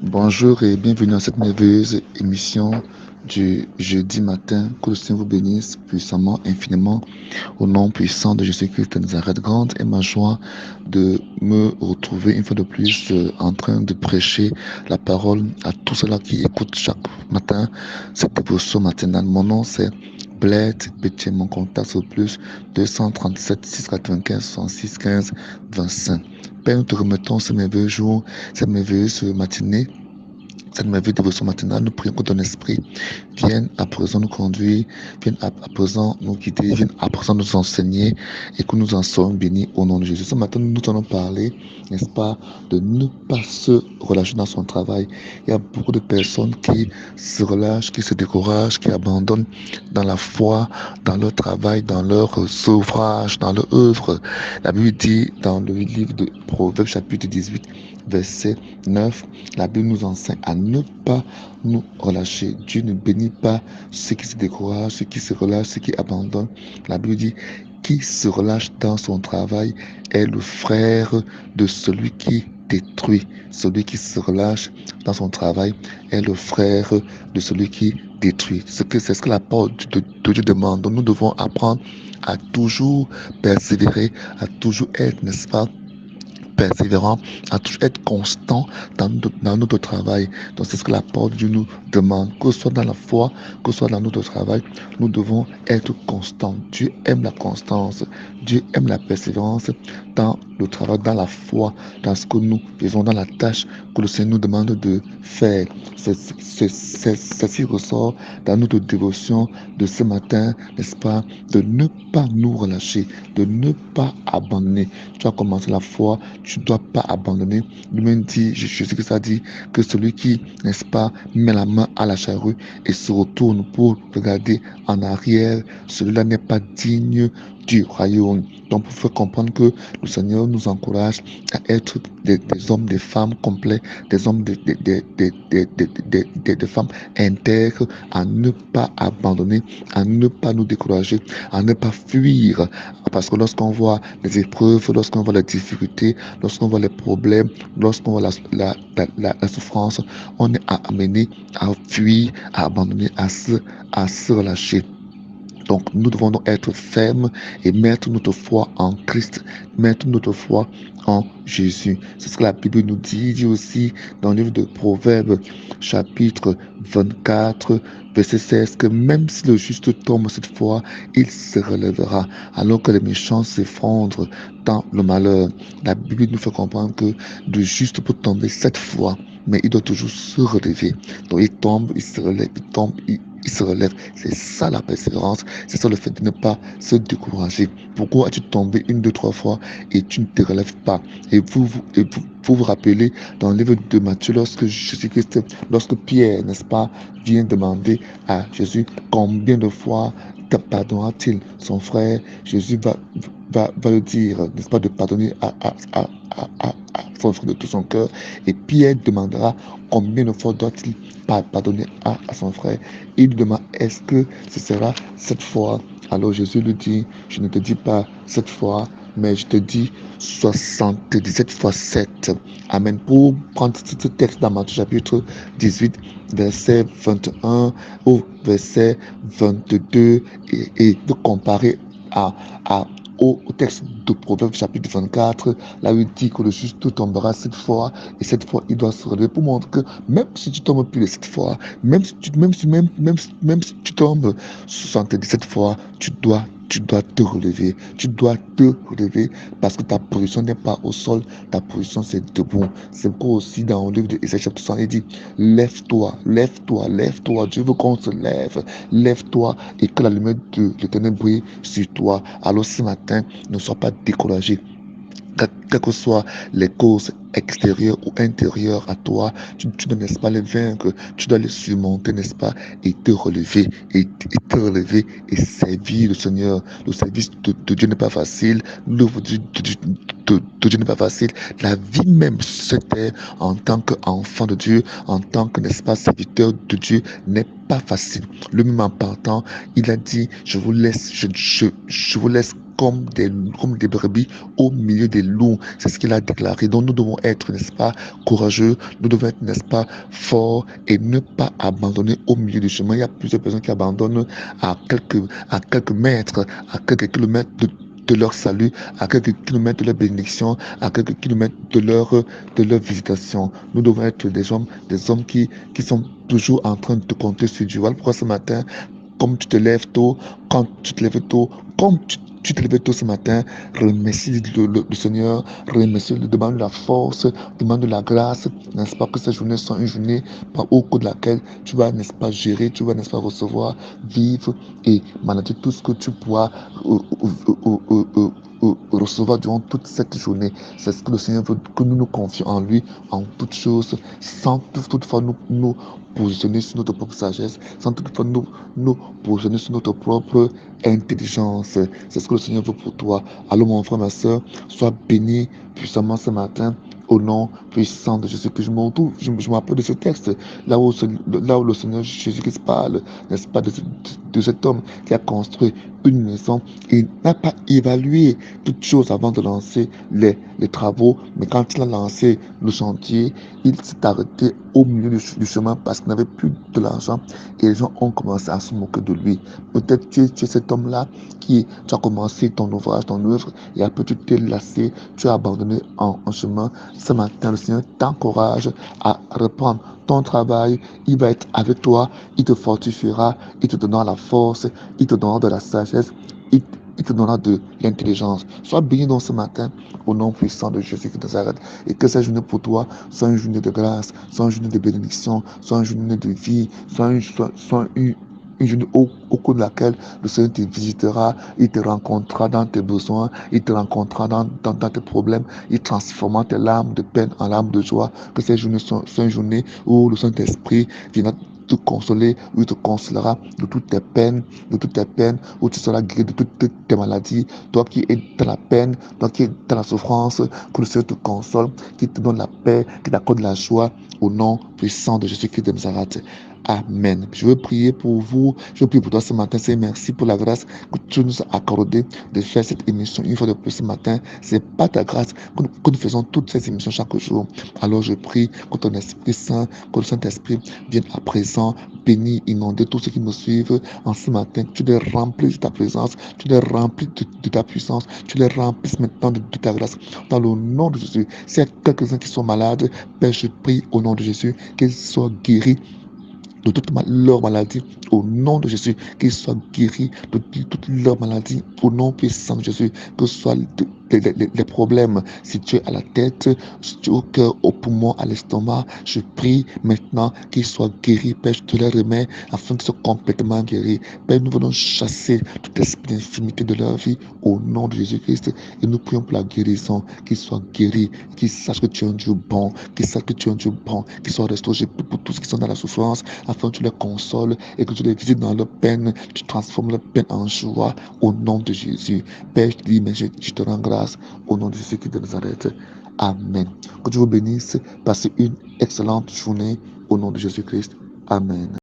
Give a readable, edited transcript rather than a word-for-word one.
Bonjour et bienvenue à cette merveilleuse émission du jeudi matin. Que le Seigneur vous bénisse puissamment, infiniment, au nom puissant de Jésus-Christ de Nazareth. Grande est ma joie de me retrouver une fois de plus en train de prêcher la parole à tous ceux-là qui écoutent chaque matin cette dévotion matinale. Mon nom c'est Blaise Pétier, mon contact au plus 237 695 66 15 25. Père, nous te remettons ce merveilleux jour, cette merveilleuse matinée, cette merveilleuse dévotion matinale. Nous prions que ton esprit vienne à présent nous conduire, vienne à présent nous guider, vienne à présent nous enseigner et que nous en soyons bénis au nom de Jésus. Ce matin, nous allons parler, n'est-ce pas, de ne pas se relâcher dans son travail. Il y a beaucoup de personnes qui se relâchent, qui se découragent, qui abandonnent dans la foi, dans leur travail, dans leur ouvrage, dans leur œuvre. La Bible dit dans le livre de Proverbes chapitre 18, verset 9, la Bible nous enseigne à ne pas nous relâcher. Dieu ne bénit pas ceux qui se découragent, ceux qui se relâchent, ceux qui abandonnent. La Bible dit, qui se relâche dans son travail est le frère de celui qui détruit. Celui qui se relâche dans son travail est le frère de celui qui détruit. C'est ce que la parole de Dieu demande. Donc nous devons apprendre à toujours persévérer, à toujours être, n'est-ce pas, persévérant, à toujours être constant dans notre travail. Donc c'est ce que la parole de Dieu nous demande, que ce soit dans la foi, que ce soit dans notre travail, nous devons être constants. Dieu aime la constance, Dieu aime la persévérance dans le travail, dans la foi, dans ce que nous faisons, dans la tâche que le Seigneur nous demande de faire. C'est ce qui ressort dans notre dévotion de ce matin, n'est-ce pas, de ne pas nous relâcher, de ne pas abandonner. Tu as commencé la foi, tu ne dois pas abandonner. Lui-même dit, je sais que ça dit, que celui qui, n'est-ce pas, met la main à la charrue et se retourne pour regarder en arrière, celui-là n'est pas digne du royaume. Donc, pour faire comprendre que le Seigneur nous encourage à être des hommes, des femmes complets, des hommes, des femmes intègres, à ne pas abandonner, à ne pas nous décourager, à ne pas fuir. Parce que lorsqu'on voit les épreuves, lorsqu'on voit les difficultés, lorsqu'on voit les problèmes, lorsqu'on voit la souffrance, on est amené à fuir, à abandonner, à se relâcher. Donc, nous devons donc être fermes et mettre notre foi en Christ, mettre notre foi en Jésus. C'est ce que la Bible nous dit. Il dit aussi dans le livre de Proverbes, chapitre 24, verset 16, que même si le juste tombe cette fois, il se relèvera, alors que les méchants s'effondrent dans le malheur. La Bible nous fait comprendre que le juste peut tomber 7 fois, mais il doit toujours se relever. Donc, il tombe, il se relève, il tombe, il se relève. C'est ça la persévérance, c'est ça le fait de ne pas se décourager. Pourquoi as-tu tombé une, deux, trois fois et tu ne te relèves pas? Et vous rappelez dans le livre de Matthieu, lorsque Jésus-Christ, lorsque Pierre, n'est-ce pas, vient demander à Jésus combien de fois pardonnera-t-il son frère, Jésus va le dire, n'est-ce pas, de pardonner à son frère de tout son cœur. Et Pierre demandera combien de fois doit-il pardonner à son frère. Il demande, est-ce que ce sera 7 fois? Alors Jésus lui dit, je ne te dis pas 7 fois, mais je te dis 77 fois 7. Amen. Pour prendre ce texte dans Matthieu chapitre 18, verset 21 au verset 22 et de comparer à au texte de Proverbes chapitre 24, là où il dit que le juste tombera 7 fois et 7 fois il doit se relever pour montrer que même si tu tombes plus de 7 fois, même si tu tombes 77 fois, tu dois te relever. Tu dois te relever parce que ta position n'est pas au sol, ta position c'est debout. C'est pourquoi aussi dans le livre de Ésaïe chapitre 100, il dit, lève-toi, lève-toi, lève-toi. Dieu veut qu'on se lève. Lève-toi et que la lumière de l'Éternel brille sur toi. Alors ce matin, ne sois pas découragé. Quelles que soient les causes extérieures ou intérieures à toi, tu ne laisses pas les vaincre, tu dois les surmonter, n'est-ce pas, et te relever, et te relever et servir le Seigneur. Le service de Dieu n'est pas facile, l'œuvre de Dieu n'est pas facile. La vie même sur cette terre, en tant qu'enfant de Dieu, en tant que, n'est-ce pas, serviteur de Dieu, n'est pas facile. Lui-même en partant, il a dit, je vous laisse comme des brebis au milieu des loups. C'est ce qu'il a déclaré. Donc nous devons être, n'est-ce pas, courageux, nous devons être, n'est-ce pas, forts et ne pas abandonner au milieu du chemin. Il y a plusieurs personnes qui abandonnent à quelques mètres, à quelques kilomètres de leur salut, à quelques kilomètres de leur bénédiction, à quelques kilomètres de leur visitation. Nous devons être des hommes qui sont toujours en train de compter sur Dieu. Voilà pourquoi ce matin, comme tu te lèves tôt, quand tu te lèves tôt, comme tu te lèves tôt ce matin, remercie le Seigneur, remercie, demande la force, demande la grâce, n'est-ce pas, que cette journée soit une journée au cours de laquelle tu vas, n'est-ce pas, gérer, tu vas, n'est-ce pas, recevoir, vivre et manager tout ce que tu pourras recevoir durant toute cette journée. C'est ce que le Seigneur veut, que nous nous confions en lui, en toutes choses, sans toutefois nous positionner sur notre propre sagesse, sans toutefois nous positionner sur notre propre intelligence. C'est ce que le Seigneur veut pour toi. Alors mon frère, ma soeur, sois béni puissamment ce matin au nom puissant de Jésus. Que je me retrouve, je me rappelle de ce texte, là où le Seigneur Jésus-Christ parle, n'est-ce pas, de cet homme qui a construit une maison. Il n'a pas évalué toutes choses avant de lancer les travaux, mais quand il a lancé le chantier, il s'est arrêté au milieu du chemin parce qu'il n'avait plus de l'argent et les gens ont commencé à se moquer de lui. Peut-être tu es cet homme-là tu as commencé ton ouvrage, ton œuvre et après tu t'es lassé, tu as abandonné en chemin. Ce matin, le Seigneur t'encourage à reprendre ton travail. Il va être avec toi, il te fortifiera, il te donnera la force, il te donnera de la sagesse, il te donnera de l'intelligence. Sois béni dans ce matin au nom puissant de Jésus de Nazareth et que cette journée pour toi soit une journée de grâce, soit une journée de bénédiction, soit une journée de vie, soit une journée au cours de laquelle le Seigneur te visitera, il te rencontrera dans tes besoins, il te rencontrera dans tes problèmes, il transformera tes larmes de peine en larmes de joie. Que cette journée soit une journée où le Saint-Esprit viendra te consoler, où il te consolera de toutes tes peines, où tu seras guéri de toutes tes maladies. Toi qui es dans la peine, toi qui es dans la souffrance, que le Seigneur te console, qu'il te donne la paix, qu'il t'accorde la joie, au nom puissant de Jésus-Christ de Nazareth. Amen. Je veux prier pour vous. Je veux prier pour toi ce matin. C'est merci pour la grâce que tu nous as accordée de faire cette émission une fois de plus ce matin. C'est pas ta grâce que nous faisons toutes ces émissions chaque jour. Alors je prie que ton Esprit Saint, que le Saint-Esprit vienne à présent bénir, inonder tous ceux qui me suivent en ce matin. Tu les remplis de ta présence, tu les remplis de ta puissance, tu les remplis maintenant de ta grâce. Dans le nom de Jésus, s'il y a quelques-uns qui sont malades, Père, je prie au nom de Jésus qu'ils soient guéris de toute leur maladie, au nom de Jésus, qu'ils soient guéris de toute leur maladie, au nom puissant de Jésus, que ce soit les problèmes situés à la tête, situés au cœur, au poumon, à l'estomac, je prie maintenant qu'ils soient guéris, Père, je te les remets, afin qu'ils soient complètement guéris. Père, nous venons chasser tout esprit d'infimité de leur vie, au nom de Jésus-Christ, et nous prions pour la guérison, qu'ils soient guéris, qu'ils sachent que tu es un Dieu bon, qu'ils sachent que tu es un Dieu bon, qu'ils soient restaurés pour tous qui sont dans la souffrance, afin que tu les consoles et que tu les visites dans leur peine, tu transformes leur peine en joie au nom de Jésus. Père, je te dis, mais je te rends grâce au nom de Jésus qui de Nazareth. Amen. Que Dieu vous bénisse. Passez une excellente journée au nom de Jésus-Christ. Amen.